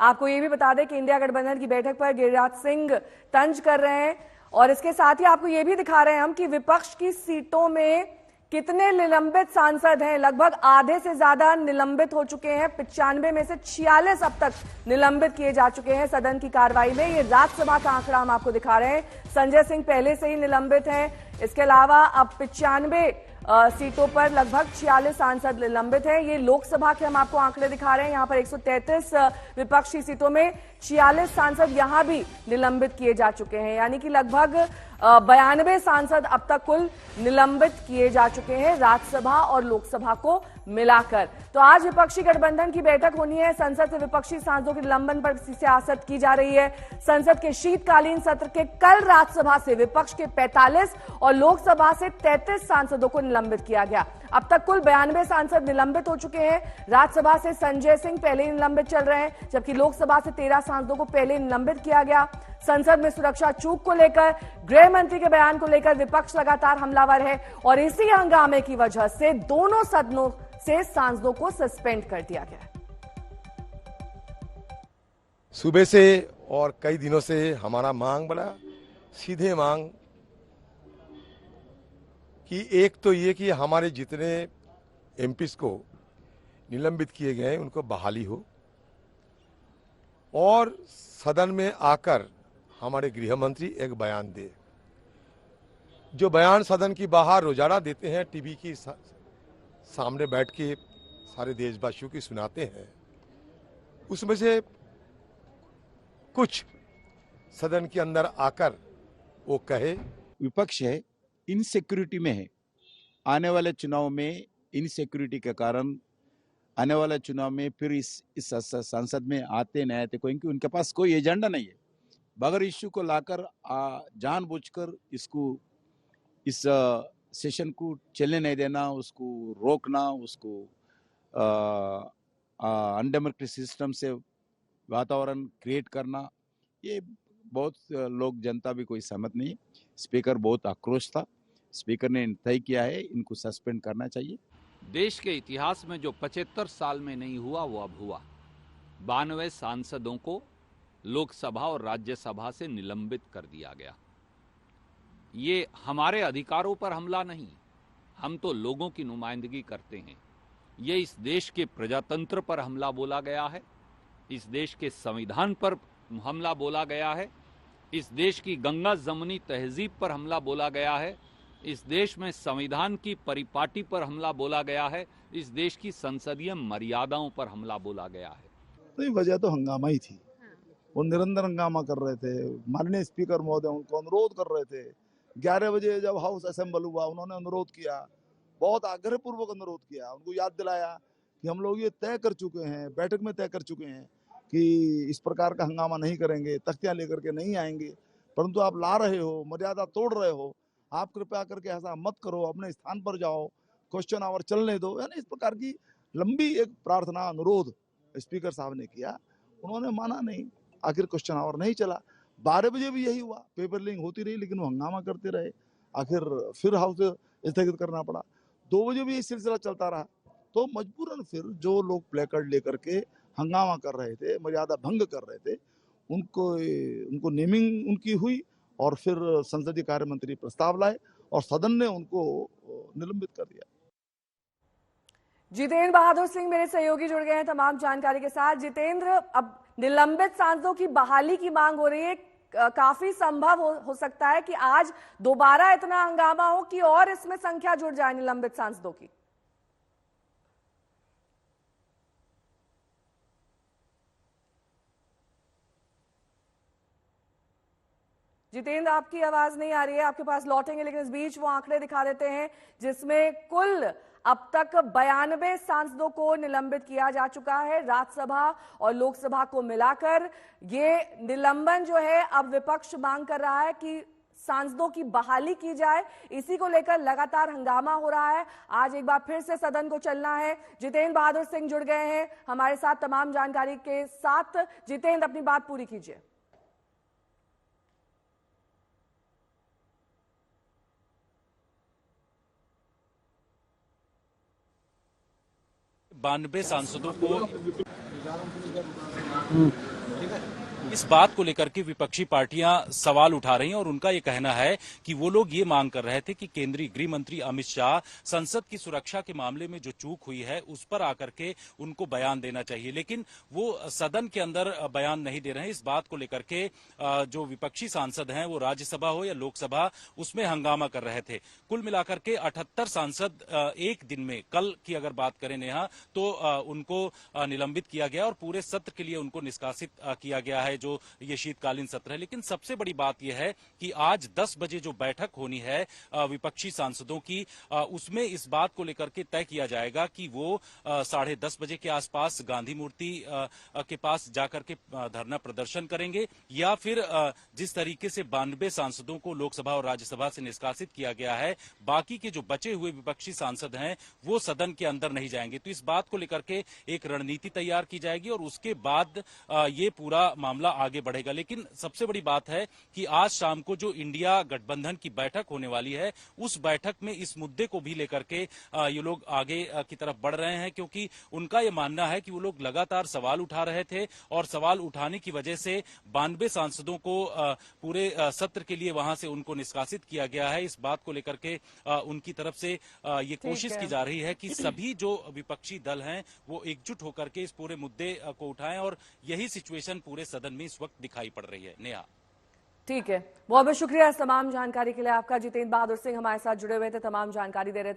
आपको ये भी बता दें कि इंडिया गठबंधन की बैठक पर गिरिराज सिंह तंज कर रहे हैं और इसके साथ ही आपको ये भी दिखा रहे हैं हम कि विपक्ष की सीटों में कितने निलंबित सांसद हैं। लगभग आधे से ज्यादा निलंबित हो चुके हैं। 95 में से 46 अब तक निलंबित किए जा चुके हैं सदन की कार्रवाई में। ये राज्यसभा का आंकड़ा हम आपको दिखा रहे हैं। संजय सिंह पहले से ही निलंबित हैं। इसके अलावा अब 95 सीटों पर लगभग 46 सांसद निलंबित हैं। ये लोकसभा के हम आपको आंकड़े दिखा रहे हैं। यहां पर 133 विपक्षी सीटों में 46 सांसद यहां भी निलंबित किए जा चुके हैं, यानी कि लगभग 92 सांसद अब तक कुल निलंबित किए जा चुके हैं राज्यसभा और लोकसभा को मिलाकर। तो आज विपक्षी गठबंधन की बैठक होनी है। संसद से विपक्षी सांसदों के निलंबन पर सियासत की जा रही है। संसद के शीतकालीन सत्र के कल राज्यसभा से विपक्ष के 45 और लोकसभा से 33 सांसदों को निलंबित किया गया। अब तक कुल 92 सांसद निलंबित हो चुके हैं। राज्यसभा से संजय सिंह पहले ही निलंबित चल रहे हैं, जबकि लोकसभा से 13 सांसदों को पहले निलंबित किया गया। संसद में सुरक्षा चूक को लेकर, गृह मंत्री के बयान को लेकर विपक्ष लगातार हमलावर है और इसी हंगामे की वजह से दोनों सदनों से सांसदों को सस्पेंड कर दिया गया। सुबह से और कई दिनों से हमारा मांग बड़ा सीधे मांग कि एक तो ये कि हमारे जितने एमपीज को निलंबित किए गए उनको बहाली हो और सदन में आकर हमारे गृह मंत्री एक बयान दे। जो बयान सदन की बाहर रोजाना देते हैं, टीवी की सामने बैठ के सारे देशवासियों की सुनाते हैं, उसमें से कुछ सदन के अंदर आकर वो कहे। विपक्ष है, इनसिक्योरिटी में है। आने वाले चुनाव में इनसिक्योरिटी के कारण आने वाले चुनाव में फिर इस संसद में आते नहीं आते, क्योंकि उनके पास कोई एजेंडा नहीं है। बगैर इश्यू को लाकर जानबूझकर इसको इस सेशन को चलने नहीं देना, उसको रोकना, उसको अनडेमोक्रेटिक सिस्टम से वातावरण क्रिएट करना, ये बहुत लोग जनता भी कोई सहमत नहीं है। स्पीकर बहुत आक्रोश था। स्पीकर ने तय किया है इनको सस्पेंड करना चाहिए। देश के इतिहास में जो 75 साल में नहीं हुआ वो अब हुआ। 92 सांसदों को लोकसभा और राज्यसभा से निलंबित कर दिया गया। ये हमारे अधिकारों पर हमला नहीं, हम तो लोगों की नुमाइंदगी करते हैं। ये इस देश के प्रजातंत्र पर हमला बोला गया है, इस देश के संविधान पर हमला बोला गया है, इस देश की गंगा जमनी तहजीब पर हमला बोला गया है, इस देश में संविधान की परिपाटी पर हमला बोला गया है, इस देश की संसदीय मर्यादाओं पर हमला बोला गया है। तो ये वजह तो हंगामा ही थी। वो निरंतर हंगामा कर रहे थे। माननीय स्पीकर महोदय उनको अनुरोध कर रहे थे। 11 बजे जब हाउस असेंबल हुआ, उन्होंने अनुरोध किया, बहुत आग्रहपूर्वक अनुरोध किया, उनको याद दिलाया कि हम लोग ये तय कर चुके हैं, बैठक में तय कर चुके हैं कि इस प्रकार का हंगामा नहीं करेंगे, तख्तियां लेकर के नहीं आएंगे, परंतु आप ला रहे हो, मर्यादा तोड़ रहे हो, आप कृपया करके ऐसा मत करो, अपने स्थान पर जाओ, क्वेश्चन आवर चलने दो। यानी इस प्रकार की लंबी एक प्रार्थना अनुरोध स्पीकर साहब ने किया, उन्होंने माना नहीं। आखिर क्वेश्चन आवर नहीं चला। 12 बजे भी यही हुआ, पेपर लिंक होती रही, लेकिन वो हंगामा करते रहे। आखिर फिर हाउस स्थगित करना पड़ा। 2 बजे भी ये सिलसिला चलता रहा। तो मजबूरन फिर जो लोग प्लेकार्ड लेकर के हंगामा कर रहे थे, मर्यादा भंग कर रहे थे, उनको नेमिंग उनकी हुई और फिर संसदीय कार्य मंत्री प्रस्ताव लाए और सदन ने उनको निलंबित कर दिया। जितेंद्र बहादुर सिंह मेरे सहयोगी जुड़ गए हैं तमाम जानकारी के साथ। जितेंद्र, अब निलंबित सांसदों की बहाली की मांग हो रही है। काफी संभव हो सकता है कि आज दोबारा इतना हंगामा हो कि और इसमें संख्या जुड़ जाए निलंबित सांसदों की। जितेंद्र, आपकी आवाज नहीं आ रही है, आपके पास लौटेंगे, लेकिन इस बीच वो आंकड़े दिखा देते हैं जिसमें कुल अब तक 92 सांसदों को निलंबित किया जा चुका है राज्यसभा और लोकसभा को मिलाकर। ये निलंबन जो है अब विपक्ष मांग कर रहा है कि सांसदों की बहाली की जाए। इसी को लेकर लगातार हंगामा हो रहा है। आज एक बार फिर से सदन को चलना है। जितेंद्र बहादुर सिंह जुड़ गए हैं हमारे साथ तमाम जानकारी के साथ। जितेंद्र, अपनी बात पूरी कीजिए। 92 सांसदों को इस बात को लेकर के विपक्षी पार्टियां सवाल उठा रही हैं और उनका ये कहना है कि वो लोग ये मांग कर रहे थे कि केंद्रीय गृह मंत्री अमित शाह संसद की सुरक्षा के मामले में जो चूक हुई है उस पर आकर के उनको बयान देना चाहिए, लेकिन वो सदन के अंदर बयान नहीं दे रहे हैं। इस बात को लेकर के जो विपक्षी सांसद हैं वो राज्यसभा हो या लोकसभा उसमें हंगामा कर रहे थे। कुल मिलाकर के 78 सांसद एक दिन में, कल की अगर बात करें नेहा, तो उनको निलंबित किया गया और पूरे सत्र के लिए उनको निष्कासित किया गया है, जो ये शीतकालीन सत्र है। लेकिन सबसे बड़ी बात यह है कि आज 10 बजे जो बैठक होनी है विपक्षी सांसदों की, उसमें इस बात को लेकर के तय किया जाएगा कि वो 10:30 बजे के आसपास गांधी मूर्ति के पास जाकर के धरना प्रदर्शन करेंगे, या फिर जिस तरीके से 92 सांसदों को लोकसभा और राज्यसभा से निष्कासित किया गया है, बाकी के जो बचे हुए विपक्षी सांसद हैं वो सदन के अंदर नहीं जाएंगे। तो इस बात को लेकर के एक रणनीति तैयार की जाएगी और उसके बाद ये पूरा मामला आगे बढ़ेगा। लेकिन सबसे बड़ी बात है कि आज शाम को जो इंडिया गठबंधन की बैठक होने वाली है, उस बैठक में इस मुद्दे को भी लेकर के ये लोग आगे की तरफ बढ़ रहे हैं, क्योंकि उनका ये मानना है कि वो लोग लगातार सवाल उठा रहे थे और सवाल उठाने की वजह से 92 सांसदों को पूरे सत्र के लिए वहां से उनको निष्कासित किया गया है। इस बात को लेकर के उनकी तरफ से ये कोशिश की जा रही है कि सभी जो विपक्षी दल हैं वो एकजुट होकर के इस पूरे मुद्दे को उठाएं, और यही सिचुएशन पूरे सदन में इस वक्त दिखाई पड़ रही है। नेहा, ठीक है, बहुत बहुत शुक्रिया इस तमाम जानकारी के लिए आपका। जितेंद्र बहादुर सिंह हमारे साथ जुड़े हुए थे, तमाम जानकारी दे रहे थे।